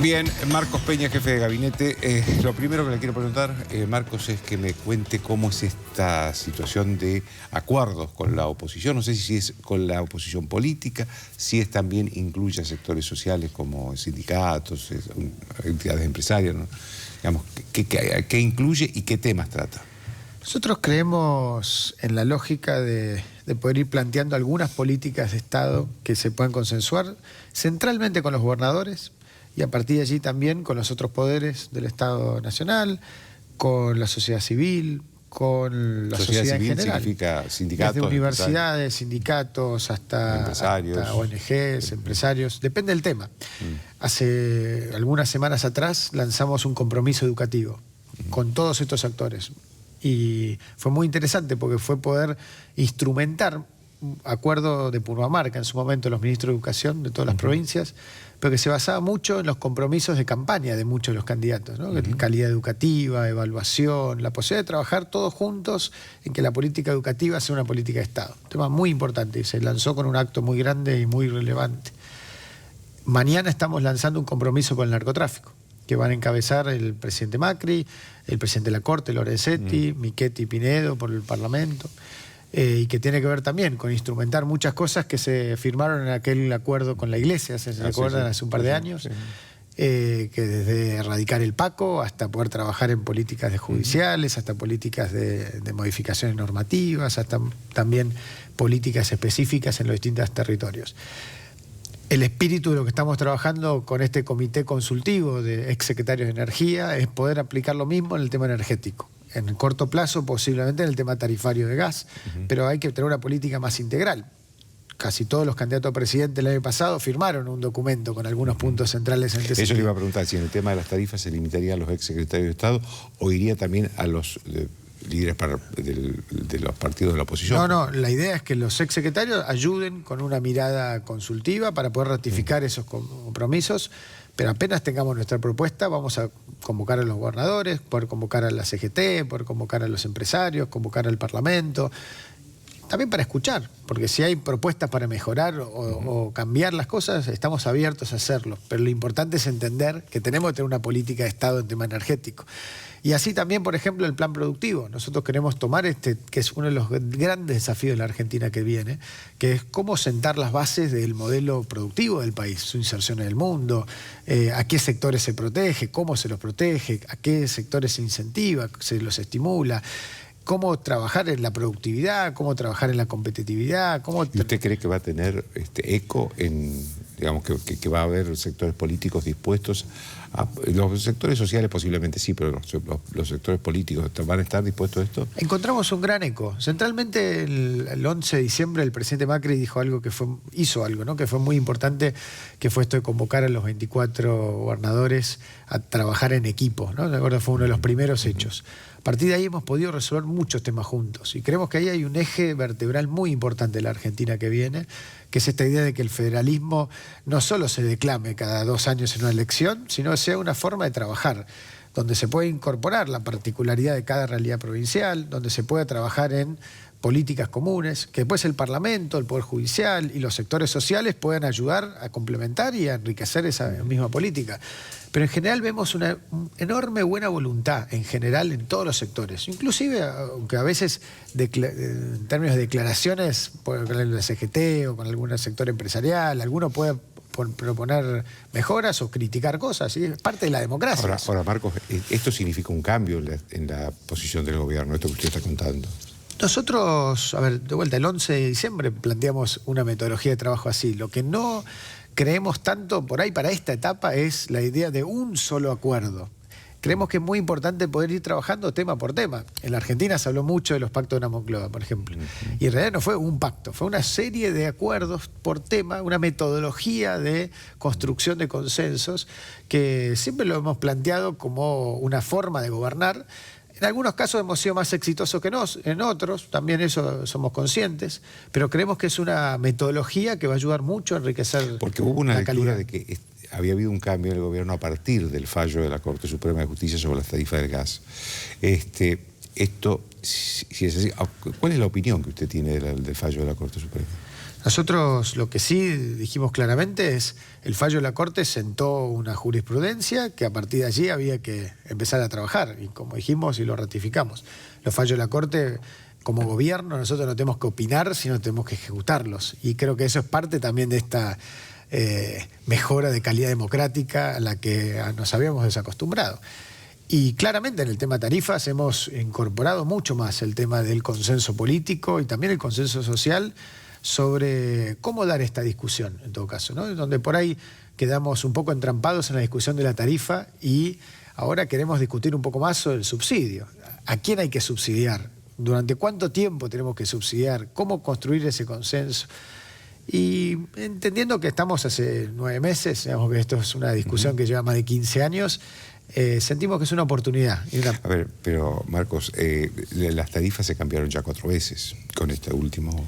Bien, Marcos Peña, jefe de gabinete. Lo primero que le quiero preguntar, Marcos, es que me cuente cómo es esta situación de acuerdos con la oposición. No sé si es con la oposición política, si es también incluye a sectores sociales como sindicatos, entidades empresarias, ¿no? Digamos, ¿qué incluye y qué temas trata? Nosotros creemos en la lógica de poder ir planteando algunas políticas de Estado que se puedan consensuar centralmente con los gobernadores y a partir de allí también con los otros poderes del Estado Nacional, con la sociedad civil, con la sociedad en general. Significa sindicatos, desde universidades, sindicatos, hasta ONGs, empresarios, depende del tema. Hace algunas semanas atrás lanzamos un compromiso educativo con todos estos actores. Y fue muy interesante porque fue poder instrumentar un acuerdo de Purmamarca, en su momento los ministros de Educación de todas las provincias, pero que se basaba mucho en los compromisos de campaña de muchos de los candidatos, ¿no? Calidad educativa, evaluación, la posibilidad de trabajar todos juntos en que la política educativa sea una política de Estado. Un tema muy importante y se lanzó con un acto muy grande y muy relevante. Mañana estamos lanzando un compromiso con el narcotráfico, que van a encabezar el presidente Macri, el presidente de la Corte, Lorenzetti, Michetti y Pinedo por el Parlamento, y que tiene que ver también con instrumentar muchas cosas que se firmaron en aquel acuerdo con la Iglesia, ¿se recuerdan? Hace un par de años, que desde erradicar el PACO hasta poder trabajar en políticas de judiciales, hasta políticas de modificaciones normativas, hasta también políticas específicas en los distintos territorios. El espíritu de lo que estamos trabajando con este comité consultivo de exsecretarios de Energía es poder aplicar lo mismo en el tema energético. En el corto plazo, posiblemente en el tema tarifario de gas, pero hay que tener una política más integral. Casi todos los candidatos a presidente el año pasado firmaron un documento con algunos puntos centrales en este sentido. Eso le iba a preguntar, si en el tema de las tarifas se limitaría a los exsecretarios de Estado o iría también a los líderes de los partidos de la oposición. No, la idea es que los exsecretarios ayuden con una mirada consultiva para poder ratificar esos compromisos, pero apenas tengamos nuestra propuesta vamos a convocar a los gobernadores, poder convocar a la CGT, poder convocar a los empresarios, convocar al Parlamento, también para escuchar, porque si hay propuestas para mejorar o cambiar las cosas, estamos abiertos a hacerlo, pero lo importante es entender que tenemos que tener una política de Estado en tema energético. Y así también, por ejemplo, el plan productivo. Nosotros queremos tomar que es uno de los grandes desafíos de la Argentina que viene, que es cómo sentar las bases del modelo productivo del país, su inserción en el mundo, a qué sectores se protege, cómo se los protege, a qué sectores se incentiva, se los estimula, cómo trabajar en la productividad, cómo trabajar en la competitividad. ¿Y usted cree que va a tener eco en, digamos, que va a haber sectores políticos dispuestos a, los sectores sociales posiblemente sí, pero los sectores políticos van a estar dispuestos a esto? Encontramos un gran eco. Centralmente el 11 de diciembre el presidente Macri dijo algo hizo algo, ¿no? Que fue muy importante, que fue esto de convocar a los 24 gobernadores a trabajar en equipo, ¿no? De acuerdo, fue uno de los primeros hechos. A partir de ahí hemos podido resolver muchos temas juntos y creemos que ahí hay un eje vertebral muy importante de la Argentina que viene, que es esta idea de que el federalismo no solo se declame cada 2 años en una elección, sino que sea una forma de trabajar, donde se puede incorporar la particularidad de cada realidad provincial, donde se pueda trabajar en políticas comunes, que después el Parlamento, el Poder Judicial y los sectores sociales puedan ayudar a complementar y a enriquecer esa misma política. Pero en general vemos una enorme buena voluntad, en general, en todos los sectores. Inclusive, aunque a veces, en términos de declaraciones, con la CGT o con algún sector empresarial, alguno puede proponer mejoras o criticar cosas, ¿sí? Es parte de la democracia. Ahora, Marcos, esto significa un cambio en la posición del gobierno, esto que usted está contando. Nosotros, a ver, de vuelta, el 11 de diciembre planteamos una metodología de trabajo así. Lo que no creemos tanto por ahí para esta etapa es la idea de un solo acuerdo. Creemos que es muy importante poder ir trabajando tema por tema. En la Argentina se habló mucho de los pactos de la Moncloa, por ejemplo. Y en realidad no fue un pacto, fue una serie de acuerdos por tema, una metodología de construcción de consensos que siempre lo hemos planteado como una forma de gobernar. En algunos casos hemos sido más exitosos que en otros, también eso somos conscientes, pero creemos que es una metodología que va a ayudar mucho a enriquecer la calidad. Porque hubo una lectura de que había habido un cambio en el gobierno a partir del fallo de la Corte Suprema de Justicia sobre las tarifas del gas. Esto, si es así, ¿cuál es la opinión que usted tiene del fallo de la Corte Suprema? Nosotros lo que sí dijimos claramente es, el fallo de la Corte sentó una jurisprudencia que a partir de allí había que empezar a trabajar, y como dijimos y lo ratificamos, los fallos de la Corte, como gobierno, nosotros no tenemos que opinar, sino tenemos que ejecutarlos, y creo que eso es parte también de esta mejora de calidad democrática a la que nos habíamos desacostumbrado. Y claramente en el tema tarifas hemos incorporado mucho más el tema del consenso político y también el consenso social sobre cómo dar esta discusión, en todo caso, ¿no? Donde por ahí quedamos un poco entrampados en la discusión de la tarifa y ahora queremos discutir un poco más sobre el subsidio. ¿A quién hay que subsidiar? ¿Durante cuánto tiempo tenemos que subsidiar? ¿Cómo construir ese consenso? Y entendiendo que estamos hace 9 meses, digamos que esto es una discusión que lleva más de 15 años, sentimos que es una oportunidad. A ver, pero Marcos, las tarifas se cambiaron ya 4 veces con este último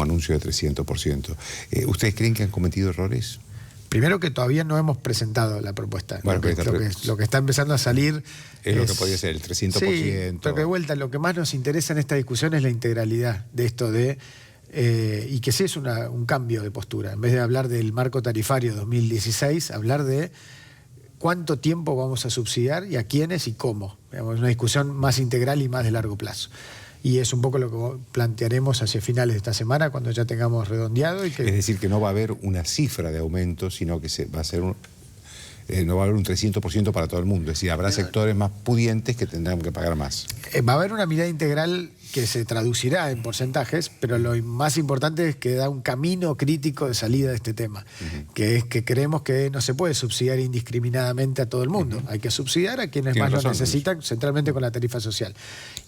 anuncio de 300%. ¿Ustedes creen que han cometido errores? Primero que todavía no hemos presentado la propuesta. Bueno, lo que está empezando a salir es lo que podría ser el 300%. Sí, pero de vuelta, lo que más nos interesa en esta discusión es la integralidad de esto y que sí es un cambio de postura. En vez de hablar del marco tarifario 2016, hablar de cuánto tiempo vamos a subsidiar y a quiénes y cómo. Digamos, una discusión más integral y más de largo plazo. Y es un poco lo que plantearemos hacia finales de esta semana, cuando ya tengamos redondeado. Es decir, que no va a haber una cifra de aumento, sino que va a ser no va a haber un 300% para todo el mundo. Es decir, habrá sectores más pudientes que tendrán que pagar más. Va a haber una mirada integral que se traducirá en porcentajes, pero lo más importante es que da un camino crítico de salida de este tema, que es que creemos que no se puede subsidiar indiscriminadamente a todo el mundo. Hay que subsidiar a quienes más lo necesitan, centralmente con la tarifa social.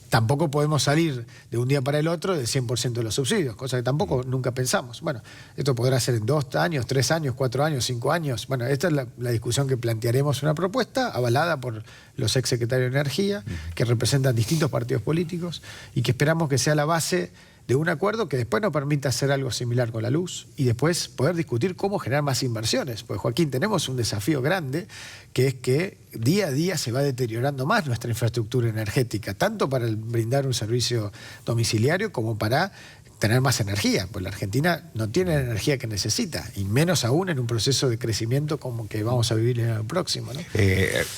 Tampoco podemos salir de un día para el otro del 100% de los subsidios, cosa que tampoco nunca pensamos. Bueno, esto podrá ser en 2 años, 3 años, 4 años, 5 años. Bueno, esta es la discusión que plantearemos, una propuesta avalada por los exsecretarios de Energía, que representan distintos partidos políticos y que esperamos que sea la base de un acuerdo que después nos permita hacer algo similar con la luz y después poder discutir cómo generar más inversiones. Pues, Joaquín, tenemos un desafío grande, que es que día a día se va deteriorando más nuestra infraestructura energética, tanto para brindar un servicio domiciliario como para tener más energía, pues la Argentina no tiene la energía que necesita, y menos aún en un proceso de crecimiento como que vamos a vivir en el próximo, ¿no?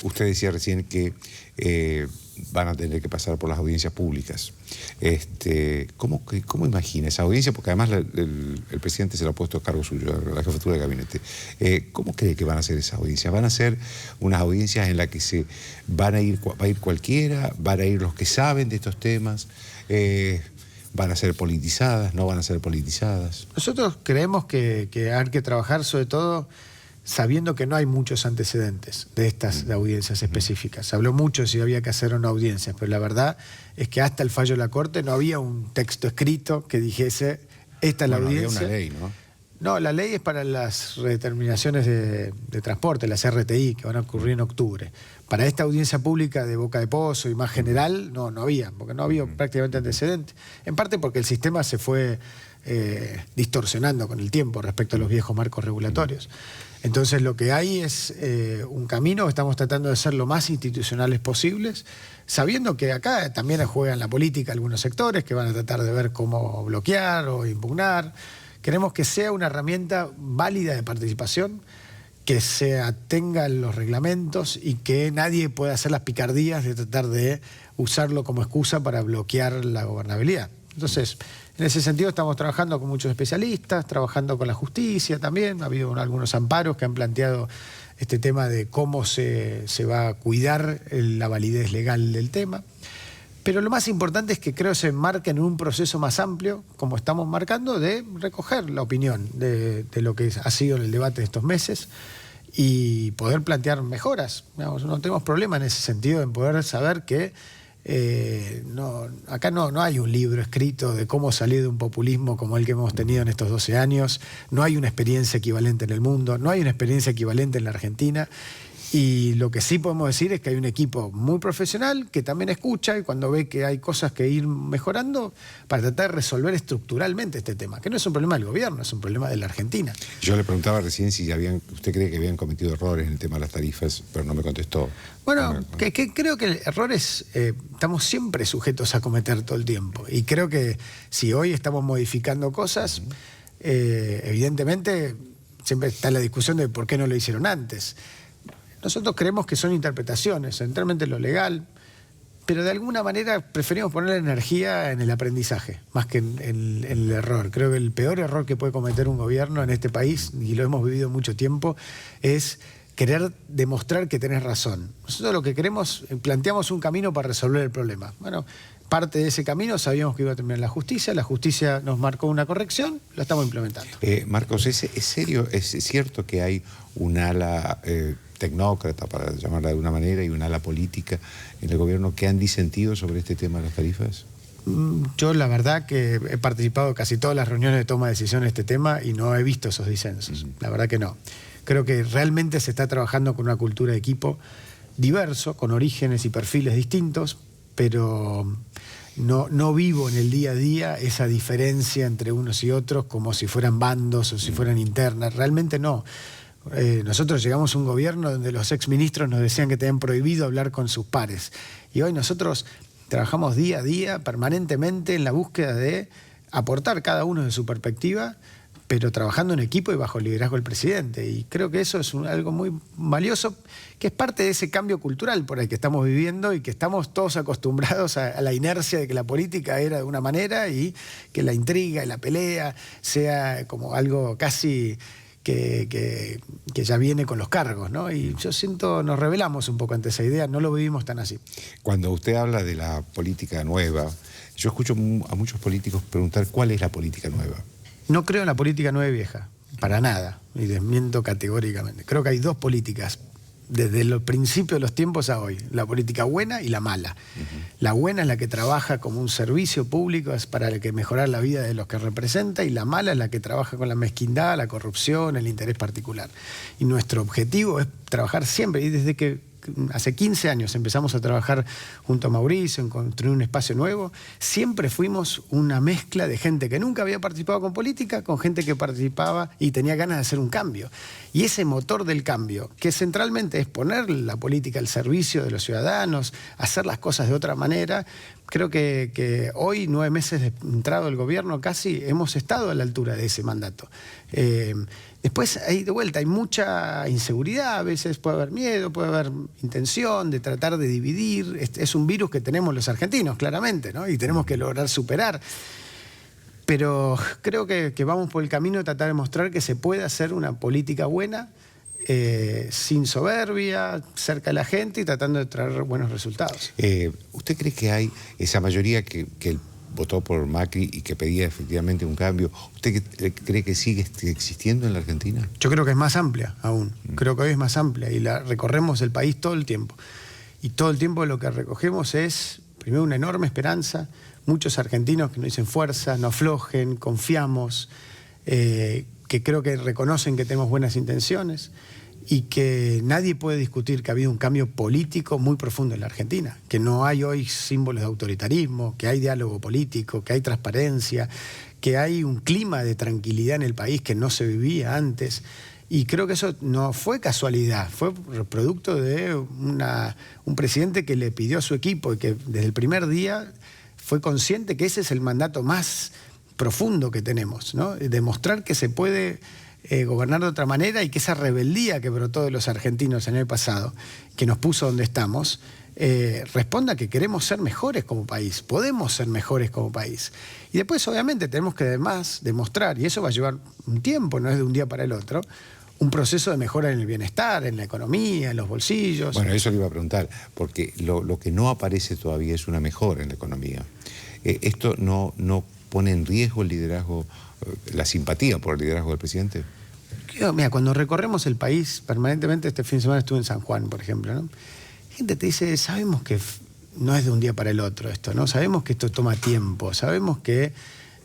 Usted decía recién que van a tener que pasar por las audiencias públicas. ¿Cómo imagina esa audiencia? Porque además el presidente se lo ha puesto a cargo suyo, la jefatura de gabinete. ¿Cómo cree que van a ser esas audiencias? ¿Van a ser unas audiencias en las que va a ir cualquiera? ¿Van a ir los que saben de estos temas? ¿Van a ser politizadas? ¿No van a ser politizadas? Nosotros creemos que hay que trabajar sobre todo sabiendo que no hay muchos antecedentes de estas audiencias específicas. Se habló mucho si había que hacer una audiencia, pero la verdad es que hasta el fallo de la Corte no había un texto escrito que dijese esta es la audiencia. Había una ley, ¿no? No, la ley es para las redeterminaciones de transporte, las RTI, que van a ocurrir en octubre. Para esta audiencia pública de Boca de Pozo y más general, no había, porque no había prácticamente antecedentes. En parte porque el sistema se fue distorsionando con el tiempo respecto a los viejos marcos regulatorios. Entonces lo que hay es un camino, estamos tratando de ser lo más institucionales posibles, sabiendo que acá también juegan la política algunos sectores que van a tratar de ver cómo bloquear o impugnar. Queremos que sea una herramienta válida de participación, que se atenga a los reglamentos y que nadie pueda hacer las picardías de tratar de usarlo como excusa para bloquear la gobernabilidad. Entonces, en ese sentido estamos trabajando con muchos especialistas, trabajando con la justicia también. Ha habido algunos amparos que han planteado este tema de cómo se va a cuidar la validez legal del tema. Pero lo más importante es que creo se enmarque en un proceso más amplio, como estamos marcando, de recoger la opinión de lo que ha sido el debate de estos meses y poder plantear mejoras. Digamos, no tenemos problema en ese sentido, en poder saber que acá no hay un libro escrito de cómo salir de un populismo como el que hemos tenido en estos 12 años, no hay una experiencia equivalente en el mundo, no hay una experiencia equivalente en la Argentina, Y lo que sí podemos decir es que hay un equipo muy profesional que también escucha y cuando ve que hay cosas que ir mejorando para tratar de resolver estructuralmente este tema, que no es un problema del gobierno, es un problema de la Argentina. Yo le preguntaba recién si usted cree que habían cometido errores en el tema de las tarifas, pero no me contestó. Bueno, que creo que errores estamos siempre sujetos a cometer todo el tiempo. Y creo que si hoy estamos modificando cosas, evidentemente siempre está la discusión de por qué no lo hicieron antes. Nosotros creemos que son interpretaciones, centralmente lo legal, pero de alguna manera preferimos poner la energía en el aprendizaje, más que en el error. Creo que el peor error que puede cometer un gobierno en este país, y lo hemos vivido mucho tiempo, es querer demostrar que tenés razón. Nosotros lo que queremos, planteamos un camino para resolver el problema. Bueno, parte de ese camino sabíamos que iba a terminar la justicia nos marcó una corrección, la estamos implementando. Marcos, ¿es serio, es cierto que hay un ala tecnócrata, para llamarla de alguna manera, y un ala política en el gobierno que han disentido sobre este tema de las tarifas? Yo la verdad que he participado en casi todas las reuniones de toma de decisión en este tema y no he visto esos disensos, la verdad que no. Creo que realmente se está trabajando con una cultura de equipo diverso, con orígenes y perfiles distintos, pero no vivo en el día a día esa diferencia entre unos y otros como si fueran bandos o si fueran internas, realmente no. Nosotros llegamos a un gobierno donde los exministros nos decían que tenían prohibido hablar con sus pares. Y hoy nosotros trabajamos día a día, permanentemente, en la búsqueda de aportar cada uno de su perspectiva, pero trabajando en equipo y bajo el liderazgo del presidente. Y creo que eso es algo muy valioso, que es parte de ese cambio cultural por el que estamos viviendo y que estamos todos acostumbrados a la inercia de que la política era de una manera y que la intriga y la pelea sea como algo casi que ya viene con los cargos, ¿no? Y yo siento, nos rebelamos un poco ante esa idea, no lo vivimos tan así. Cuando usted habla de la política nueva, yo escucho a muchos políticos preguntar cuál es la política nueva. No creo en la política nueva y vieja, para nada, y desmiento categóricamente. Creo que hay dos políticas, desde el principio de los tiempos a hoy, la política buena y la mala. La buena es la que trabaja como un servicio público, es para mejorar la vida de los que representa, y la mala es la que trabaja con la mezquindad, la corrupción, el interés particular. Y nuestro objetivo es trabajar siempre, y desde que hace 15 años empezamos a trabajar junto a Mauricio en construir un espacio nuevo, siempre fuimos una mezcla de gente que nunca había participado con política, con gente que participaba y tenía ganas de hacer un cambio. Y ese motor del cambio, que centralmente es poner la política al servicio de los ciudadanos, hacer las cosas de otra manera, creo que hoy, 9 meses de entrado el gobierno, casi hemos estado a la altura de ese mandato. Después, ahí de vuelta, hay mucha inseguridad, a veces puede haber miedo, puede haber intención de tratar de dividir. Es un virus que tenemos los argentinos, claramente, ¿no? Y tenemos que lograr superar. Pero creo que vamos por el camino de tratar de mostrar que se puede hacer una política buena, sin soberbia, cerca de la gente y tratando de traer buenos resultados. ¿Usted cree que hay esa mayoría que votó por Macri y que pedía efectivamente un cambio? ¿Usted cree que sigue existiendo en la Argentina? Yo creo que es más amplia aún. Creo que hoy es más amplia y recorremos el país todo el tiempo. Y todo el tiempo lo que recogemos es, primero, una enorme esperanza. Muchos argentinos que nos dicen fuerza, no aflojen, confiamos, que creo que reconocen que tenemos buenas intenciones y que nadie puede discutir que ha habido un cambio político muy profundo en la Argentina, que no hay hoy símbolos de autoritarismo, que hay diálogo político, que hay transparencia, que hay un clima de tranquilidad en el país que no se vivía antes. Y creo que eso no fue casualidad, fue producto de un presidente que le pidió a su equipo y que desde el primer día fue consciente que ese es el mandato más profundo que tenemos, ¿no? Demostrar que se puede gobernar de otra manera y que esa rebeldía que brotó de los argentinos en el pasado, que nos puso donde estamos, responda que queremos ser mejores como país, podemos ser mejores como país. Y después, obviamente, tenemos que además demostrar, y eso va a llevar un tiempo, no es de un día para el otro, un proceso de mejora en el bienestar, en la economía, en los bolsillos. Bueno, eso le iba a preguntar, porque lo que no aparece todavía es una mejora en la economía. ¿Esto no pone en riesgo el liderazgo, la simpatía por el liderazgo del presidente? Mira, cuando recorremos el país permanentemente, este fin de semana estuve en San Juan, por ejemplo, ¿no? Gente te dice, sabemos que no es de un día para el otro esto, ¿no? Sabemos que esto toma tiempo, sabemos que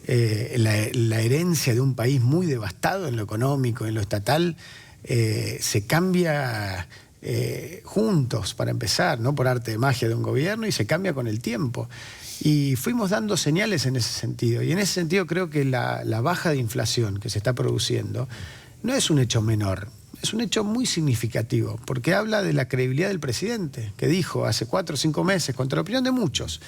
la herencia de un país muy devastado en lo económico, en lo estatal, se cambia juntos para empezar, no por arte de magia de un gobierno, y se cambia con el tiempo. Y fuimos dando señales en ese sentido. Y en ese sentido creo que la baja de inflación que se está produciendo no es un hecho menor, es un hecho muy significativo, porque habla de la credibilidad del presidente, que dijo hace 4 o 5 meses, contra la opinión de muchos: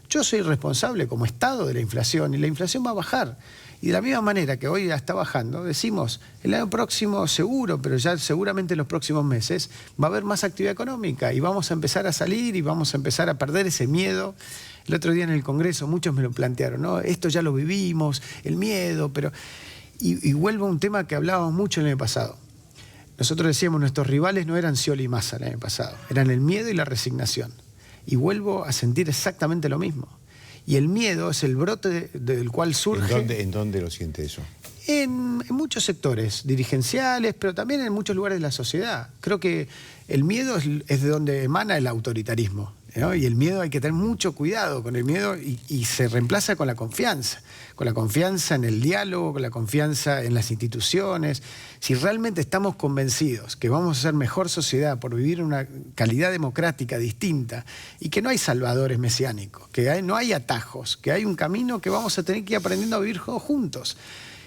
yo soy responsable como Estado de la inflación y la inflación va a bajar. Y de la misma manera que hoy ya está bajando, decimos, el año próximo seguro, pero ya seguramente en los próximos meses va a haber más actividad económica y vamos a empezar a salir y vamos a empezar a perder ese miedo. El otro día en el Congreso muchos me lo plantearon, ¿no? Esto ya lo vivimos, el miedo, pero... Y vuelvo a un tema que hablábamos mucho el año pasado. Nosotros decíamos, nuestros rivales no eran Scioli y Massa el año pasado, eran el miedo y la resignación. Y vuelvo a sentir exactamente lo mismo. Y el miedo es el brote del cual surge... ¿En dónde lo siente eso? En muchos sectores dirigenciales, pero también en muchos lugares de la sociedad. Creo que el miedo es de donde emana el autoritarismo, ¿no? Y el miedo, hay que tener mucho cuidado con el miedo, y se reemplaza con la confianza en el diálogo, con la confianza en las instituciones. Si realmente estamos convencidos que vamos a ser mejor sociedad por vivir una calidad democrática distinta, y que no hay salvadores mesiánicos, que no hay atajos, que hay un camino que vamos a tener que ir aprendiendo a vivir juntos,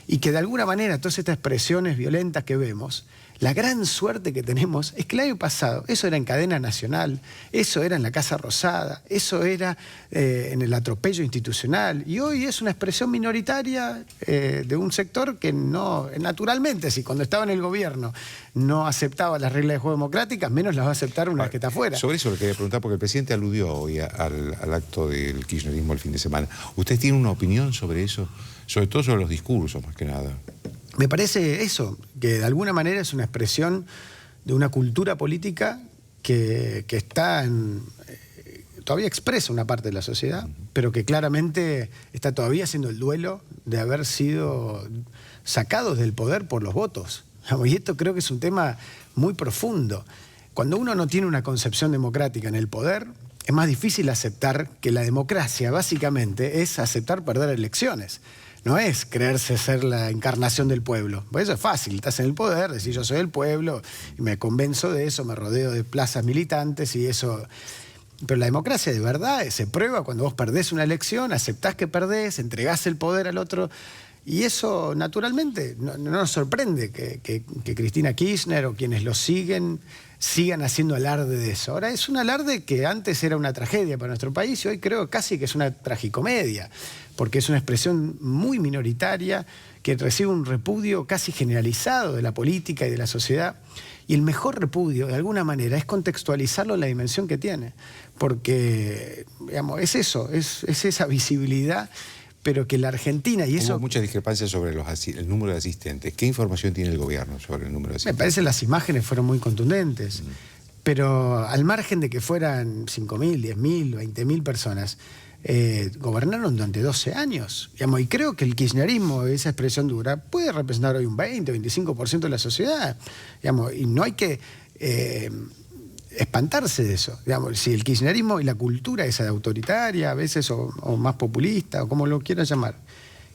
y que de alguna manera todas estas expresiones violentas que vemos, la gran suerte que tenemos es que el año pasado eso era en cadena nacional, eso era en la Casa Rosada, eso era en el atropello institucional, y hoy es una expresión minoritaria de un sector que no, naturalmente, si cuando estaba en el gobierno no aceptaba las reglas de juego democráticas, menos las va a aceptar una vez que está afuera. Sobre eso le quería preguntar, porque el presidente aludió hoy al acto del kirchnerismo el fin de semana. ¿Usted tiene una opinión sobre eso? Sobre todo sobre los discursos, más que nada. Me parece eso, que de alguna manera es una expresión de una cultura política que está todavía expresa una parte de la sociedad, pero que claramente está todavía haciendo el duelo de haber sido sacados del poder por los votos. Y esto creo que es un tema muy profundo. Cuando uno no tiene una concepción democrática en el poder, es más difícil aceptar que la democracia básicamente es aceptar perder elecciones. No es creerse ser la encarnación del pueblo. Por eso es fácil, estás en el poder, decís yo soy el pueblo, y me convenzo de eso, me rodeo de plazas militantes y eso. Pero la democracia de verdad se prueba cuando vos perdés una elección, aceptás que perdés, entregás el poder al otro. Y eso, naturalmente, no nos sorprende que Cristina Kirchner o quienes lo sigan haciendo alarde de eso. Ahora, es un alarde que antes era una tragedia para nuestro país y hoy creo casi que es una tragicomedia, porque es una expresión muy minoritaria que recibe un repudio casi generalizado de la política y de la sociedad. Y el mejor repudio, de alguna manera, es contextualizarlo en la dimensión que tiene. Porque, digamos, es eso, es esa visibilidad, pero que la Argentina y eso... Hubo muchas discrepancias sobre el número de asistentes. ¿Qué información tiene el gobierno sobre el número de asistentes? Me parece que las imágenes fueron muy contundentes, pero al margen de que fueran 5.000, 10.000, 20.000 personas, gobernaron durante 12 años. Digamos, y creo que el kirchnerismo, esa expresión dura, puede representar hoy un 20 o 25% de la sociedad. Digamos, y no hay que... espantarse de eso. Digamos, si el kirchnerismo y la cultura esa autoritaria, a veces, o más populista, o como lo quieran llamar,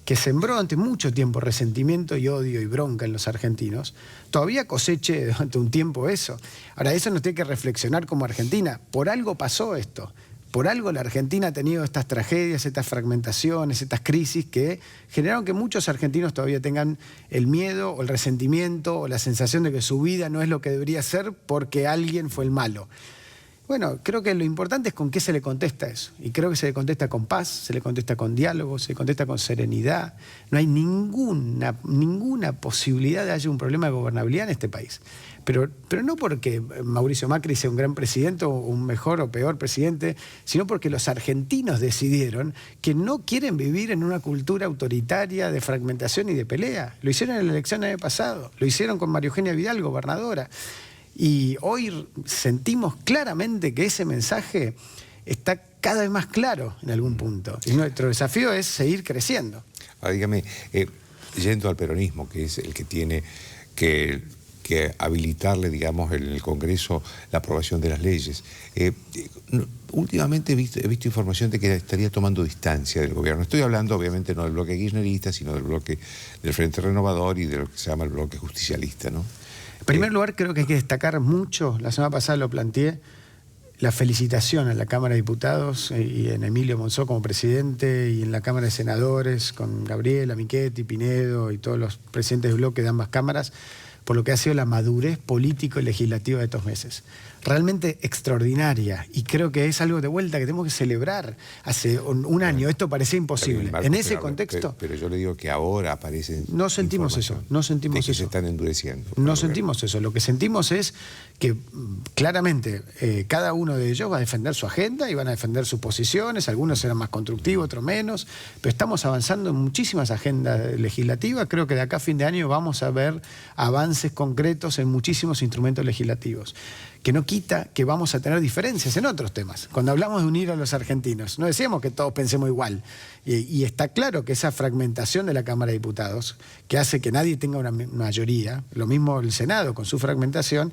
que sembró durante mucho tiempo resentimiento y odio y bronca en los argentinos, todavía coseche durante un tiempo eso. Ahora, eso nos tiene que reflexionar como Argentina. Por algo pasó esto. Por algo la Argentina ha tenido estas tragedias, estas fragmentaciones, estas crisis que generaron que muchos argentinos todavía tengan el miedo o el resentimiento o la sensación de que su vida no es lo que debería ser porque alguien fue el malo. Bueno, creo que lo importante es con qué se le contesta eso. Y creo que se le contesta con paz, se le contesta con diálogo, se le contesta con serenidad. No hay ninguna posibilidad de que haya un problema de gobernabilidad en este país. Pero no porque Mauricio Macri sea un gran presidente o un mejor o peor presidente, sino porque los argentinos decidieron que no quieren vivir en una cultura autoritaria de fragmentación y de pelea. Lo hicieron en la elección del año pasado, lo hicieron con María Eugenia Vidal, gobernadora. Y hoy sentimos claramente que ese mensaje está cada vez más claro en algún punto. Y nuestro desafío es seguir creciendo. Ahora dígame, yendo al peronismo, que es el que tiene que que habilitarle, digamos, en el Congreso la aprobación de las leyes. Últimamente he visto información de que estaría tomando distancia del gobierno. Estoy hablando, obviamente, no del bloque kirchnerista, sino del bloque del Frente Renovador y de lo que se llama el bloque justicialista, ¿no? En primer lugar, creo que hay que destacar mucho, la semana pasada lo planteé, la felicitación a la Cámara de Diputados y en Emilio Monzó como presidente y en la Cámara de Senadores con Gabriela, Michetti, Pinedo y todos los presidentes de bloque de ambas cámaras por lo que ha sido la madurez político y legislativa de estos meses. Realmente extraordinaria, y creo que es algo de vuelta que tenemos que celebrar. Hace un año esto parecía imposible. En ese contexto... Pero yo le digo que ahora aparecen... No sentimos eso, no sentimos eso. Se están endureciendo. No sentimos eso. Lo que sentimos es que claramente cada uno de ellos va a defender su agenda y van a defender sus posiciones, algunos serán más constructivos, otros menos, pero estamos avanzando en muchísimas agendas legislativas. Creo que de acá a fin de año vamos a ver avances concretos en muchísimos instrumentos legislativos, que no quita que vamos a tener diferencias en otros temas. Cuando hablamos de unir a los argentinos, no decíamos que todos pensemos igual. Y está claro que esa fragmentación de la Cámara de Diputados, que hace que nadie tenga una mayoría, lo mismo el Senado con su fragmentación,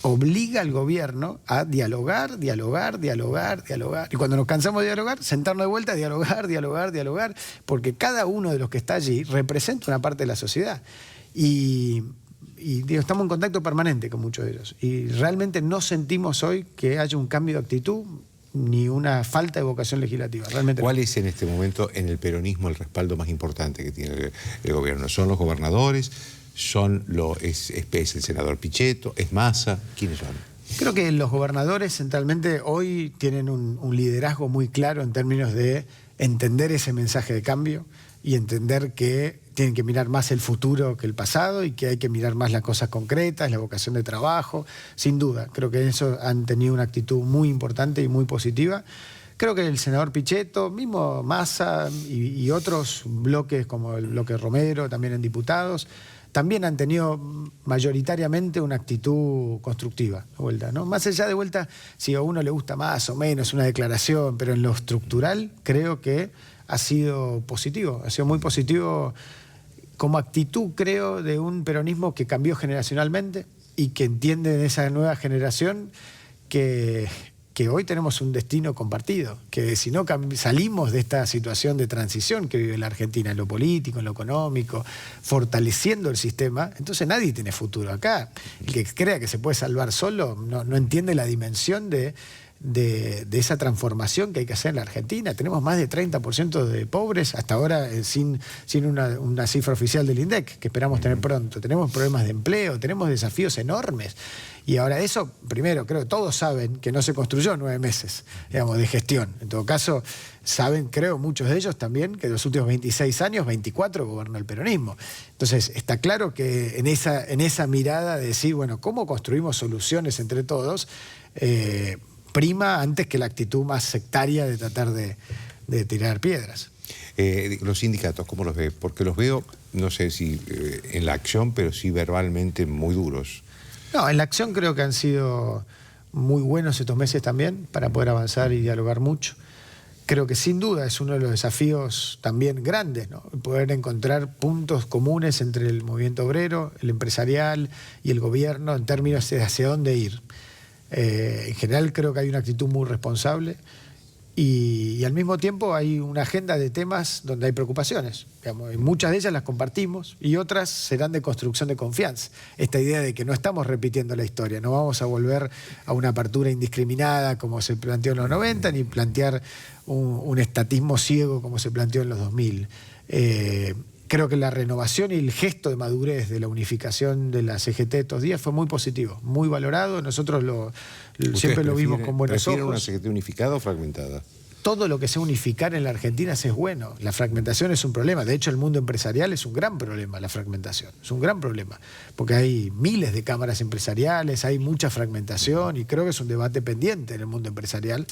obliga al gobierno a dialogar. Y cuando nos cansamos de dialogar, sentarnos de vuelta a dialogar, porque cada uno de los que está allí representa una parte de la sociedad. Y digo, estamos en contacto permanente con muchos de ellos. Y realmente no sentimos hoy que haya un cambio de actitud ni una falta de vocación legislativa. Realmente ¿Cuál es en este momento en el peronismo el respaldo más importante que tiene el gobierno? ¿Son los gobernadores? ¿Es el senador Pichetto? ¿Es Massa? ¿Quiénes son? Creo que los gobernadores centralmente hoy tienen un liderazgo muy claro en términos de entender ese mensaje de cambio y entender que tienen que mirar más el futuro que el pasado y que hay que mirar más las cosas concretas, la vocación de trabajo, sin duda. Creo que eso han tenido una actitud muy importante y muy positiva. Creo que el senador Pichetto, mismo Massa y otros bloques como el bloque Romero, también en diputados, también han tenido mayoritariamente una actitud constructiva, de vuelta, ¿no? Más allá de vuelta, si a uno le gusta más o menos una declaración, pero en lo estructural creo que ha sido positivo, ha sido muy positivo como actitud, creo, de un peronismo que cambió generacionalmente y que entiende en esa nueva generación que hoy tenemos un destino compartido, que si no salimos de esta situación de transición que vive la Argentina en lo político, en lo económico, fortaleciendo el sistema, entonces nadie tiene futuro acá. El que crea que se puede salvar solo no entiende la dimensión de esa transformación que hay que hacer en la Argentina. Tenemos más de 30% de pobres, hasta ahora sin una cifra oficial del INDEC, que esperamos tener pronto. Tenemos problemas de empleo, tenemos desafíos enormes. Y ahora eso, primero, creo que todos saben que no se construyó en 9 meses, digamos, de gestión. En todo caso, saben, creo, muchos de ellos también, que en los últimos 26 años, 24 gobernó el peronismo. Entonces, está claro que en esa mirada de decir, bueno, ¿cómo construimos soluciones entre todos? Prima antes que la actitud más sectaria de tratar de tirar piedras. Los sindicatos, ¿cómo los ve? Porque los veo, no sé si en la acción, pero sí verbalmente muy duros. No, en la acción creo que han sido muy buenos estos meses también para poder avanzar y dialogar mucho. Creo que sin duda es uno de los desafíos también grandes, ¿no? Poder encontrar puntos comunes entre el movimiento obrero, el empresarial y el gobierno en términos de hacia dónde ir. En general creo que hay una actitud muy responsable y al mismo tiempo hay una agenda de temas donde hay preocupaciones. Digamos, y muchas de ellas las compartimos y otras serán de construcción de confianza. Esta idea de que no estamos repitiendo la historia, no vamos a volver a una apertura indiscriminada como se planteó en los 90, ni plantear un estatismo ciego como se planteó en los 2000. Creo que la renovación y el gesto de madurez de la unificación de la CGT estos días fue muy positivo, muy valorado. Nosotros siempre lo vimos con buenos ojos. ¿Prefieren una CGT unificada o fragmentada? Todo lo que sea unificar en la Argentina es bueno. La fragmentación es un problema. De hecho, el mundo empresarial es un gran problema, la fragmentación. Es un gran problema. Porque hay miles de cámaras empresariales, hay mucha fragmentación y creo que es un debate pendiente en el mundo empresarial.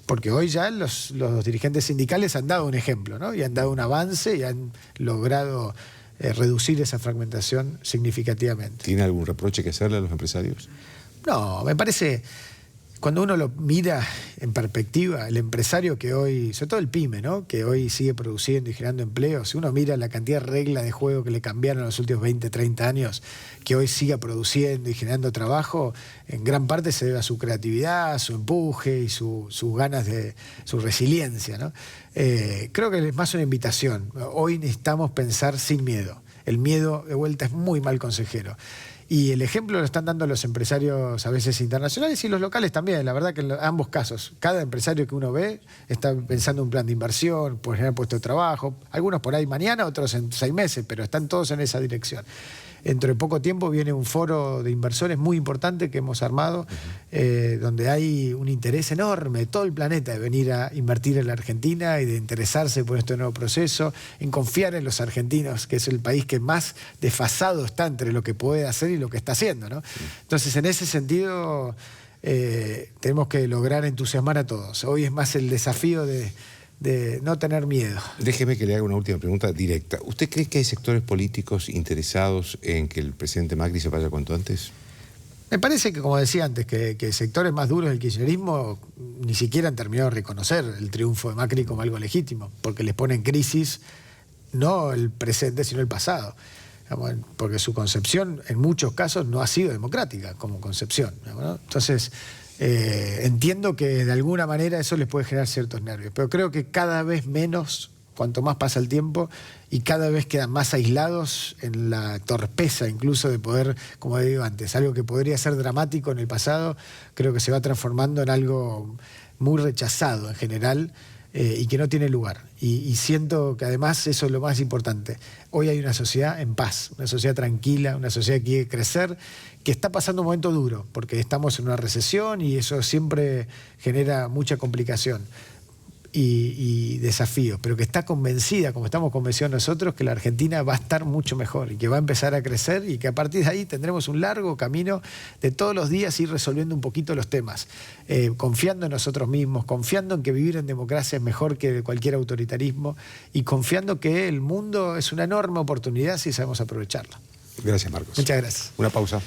Porque hoy ya los dirigentes sindicales han dado un ejemplo, ¿no? Y han dado un avance y han logrado reducir esa fragmentación significativamente. ¿Tiene algún reproche que hacerle a los empresarios? No, me parece... Cuando uno lo mira en perspectiva, el empresario que hoy, sobre todo el pyme, ¿no?, que hoy sigue produciendo y generando empleos, si uno mira la cantidad de reglas de juego que le cambiaron en los últimos 20, 30 años, que hoy siga produciendo y generando trabajo, en gran parte se debe a su creatividad, a su empuje y sus ganas de, su resiliencia, ¿no? Creo que es más una invitación. Hoy necesitamos pensar sin miedo. El miedo, de vuelta, es muy mal consejero. Y el ejemplo lo están dando los empresarios a veces internacionales y los locales también. La verdad que en ambos casos, cada empresario que uno ve está pensando en un plan de inversión, por generar puesto de trabajo. Algunos por ahí mañana, otros en 6 meses, pero están todos en esa dirección. Dentro de poco tiempo viene un foro de inversores muy importante que hemos armado, donde hay un interés enorme de todo el planeta de venir a invertir en la Argentina y de interesarse por este nuevo proceso, en confiar en los argentinos, que es el país que más desfasado está entre lo que puede hacer y lo que está haciendo, ¿no? Entonces, en ese sentido, tenemos que lograr entusiasmar a todos. Hoy es más el desafío de no tener miedo. Déjeme que le haga una última pregunta directa. ¿Usted cree que hay sectores políticos interesados en que el presidente Macri se vaya cuanto antes? Me parece que, como decía antes, que sectores más duros del kirchnerismo ni siquiera han terminado de reconocer el triunfo de Macri como algo legítimo, porque les pone en crisis no el presente, sino el pasado. Porque su concepción, en muchos casos, no ha sido democrática como concepción, ¿no? Entonces, entiendo que de alguna manera eso les puede generar ciertos nervios, pero creo que cada vez menos, cuanto más pasa el tiempo, y cada vez quedan más aislados en la torpeza incluso de poder, como digo antes, algo que podría ser dramático en el pasado, creo que se va transformando en algo muy rechazado en general, y que no tiene lugar. Y siento que además eso es lo más importante. Hoy hay una sociedad en paz, una sociedad tranquila, una sociedad que quiere crecer, que está pasando un momento duro, porque estamos en una recesión y eso siempre genera mucha complicación y desafíos, pero que está convencida, como estamos convencidos nosotros, que la Argentina va a estar mucho mejor y que va a empezar a crecer y que a partir de ahí tendremos un largo camino de todos los días ir resolviendo un poquito los temas, confiando en nosotros mismos, confiando en que vivir en democracia es mejor que cualquier autoritarismo y confiando que el mundo es una enorme oportunidad si sabemos aprovecharla. Gracias, Marcos. Muchas gracias. Una pausa.